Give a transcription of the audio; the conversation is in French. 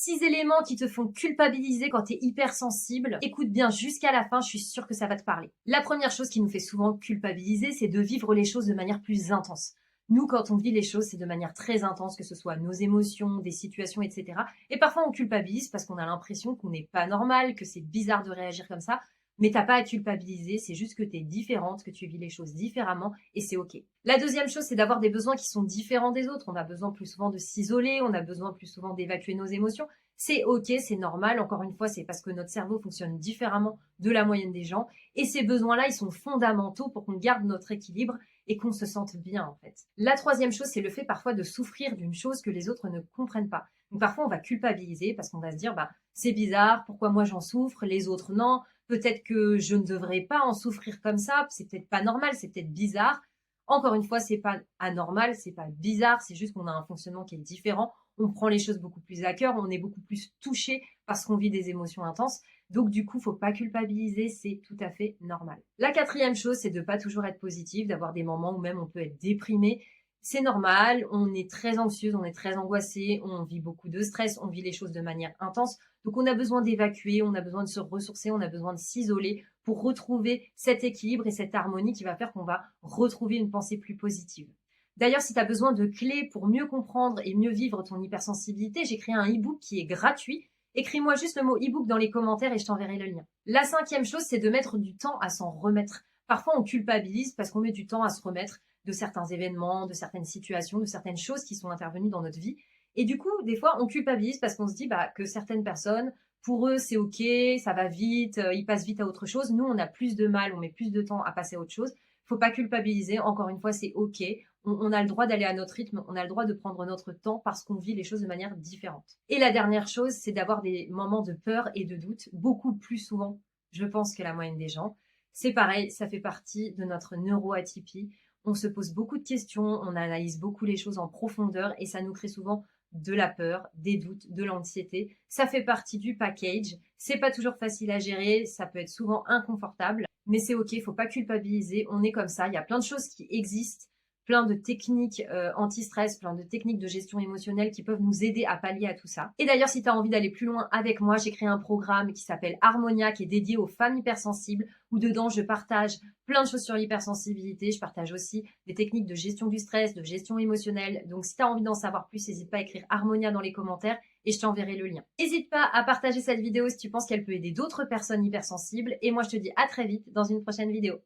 6 éléments qui te font culpabiliser quand tu es hypersensible. Écoute bien jusqu'à la fin, je suis sûre que ça va te parler. La première chose qui nous fait souvent culpabiliser, c'est de vivre les choses de manière plus intense. Nous, quand on vit les choses, c'est de manière très intense, que ce soit nos émotions, des situations, etc. Et parfois, on culpabilise parce qu'on a l'impression qu'on n'est pas normal, que c'est bizarre de réagir comme ça. Mais t'as pas à culpabiliser, c'est juste que tu es différente, que tu vis les choses différemment et c'est ok. La deuxième chose, c'est d'avoir des besoins qui sont différents des autres. On a besoin plus souvent de s'isoler, on a besoin plus souvent d'évacuer nos émotions. C'est ok, c'est normal. Encore une fois, c'est parce que notre cerveau fonctionne différemment de la moyenne des gens. Et ces besoins-là, ils sont fondamentaux pour qu'on garde notre équilibre et qu'on se sente bien, en fait. La troisième chose, c'est le fait parfois de souffrir d'une chose que les autres ne comprennent pas. Donc parfois, on va culpabiliser parce qu'on va se dire, bah, c'est bizarre, pourquoi moi j'en souffre, les autres non. Peut-être que je ne devrais pas en souffrir comme ça, c'est peut-être pas normal, c'est peut-être bizarre. Encore une fois, c'est pas anormal, c'est pas bizarre, c'est juste qu'on a un fonctionnement qui est différent. On prend les choses beaucoup plus à cœur, on est beaucoup plus touché parce qu'on vit des émotions intenses. Donc du coup, faut pas culpabiliser, c'est tout à fait normal. La quatrième chose, c'est de pas toujours être positif, d'avoir des moments où même on peut être déprimé. C'est normal, on est très anxieuse, on est très angoissé, on vit beaucoup de stress, on vit les choses de manière intense. Donc on a besoin d'évacuer, on a besoin de se ressourcer, on a besoin de s'isoler pour retrouver cet équilibre et cette harmonie qui va faire qu'on va retrouver une pensée plus positive. D'ailleurs, si tu as besoin de clés pour mieux comprendre et mieux vivre ton hypersensibilité, j'ai créé un e-book qui est gratuit. Écris-moi juste le mot e-book dans les commentaires et je t'enverrai le lien. La cinquième chose, c'est de mettre du temps à s'en remettre. Parfois, on culpabilise parce qu'on met du temps à se remettre de certains événements, de certaines situations, de certaines choses qui sont intervenues dans notre vie. Et du coup, des fois, on culpabilise parce qu'on se dit que certaines personnes, pour eux, c'est ok, ça va vite, ils passent vite à autre chose. Nous, on a plus de mal, on met plus de temps à passer à autre chose. Faut pas culpabiliser. Encore une fois, c'est ok. On a le droit d'aller à notre rythme, on a le droit de prendre notre temps parce qu'on vit les choses de manière différente. Et la dernière chose, c'est d'avoir des moments de peur et de doute, beaucoup plus souvent, je pense, que la moyenne des gens. C'est pareil, ça fait partie de notre neuroatypie. On se pose beaucoup de questions, on analyse beaucoup les choses en profondeur et ça nous crée souvent de la peur, des doutes, de l'anxiété. Ça fait partie du package. C'est pas toujours facile à gérer, ça peut être souvent inconfortable, mais c'est ok, faut pas culpabiliser. On est comme ça. Il y a plein de choses qui existent, plein de techniques anti-stress, plein de techniques de gestion émotionnelle qui peuvent nous aider à pallier à tout ça. Et d'ailleurs, si tu as envie d'aller plus loin avec moi, j'ai créé un programme qui s'appelle Harmonia, qui est dédié aux femmes hypersensibles, où dedans, je partage plein de choses sur l'hypersensibilité. Je partage aussi des techniques de gestion du stress, de gestion émotionnelle. Donc, si tu as envie d'en savoir plus, n'hésite pas à écrire Harmonia dans les commentaires et je t'enverrai le lien. N'hésite pas à partager cette vidéo si tu penses qu'elle peut aider d'autres personnes hypersensibles. Et moi, je te dis à très vite dans une prochaine vidéo.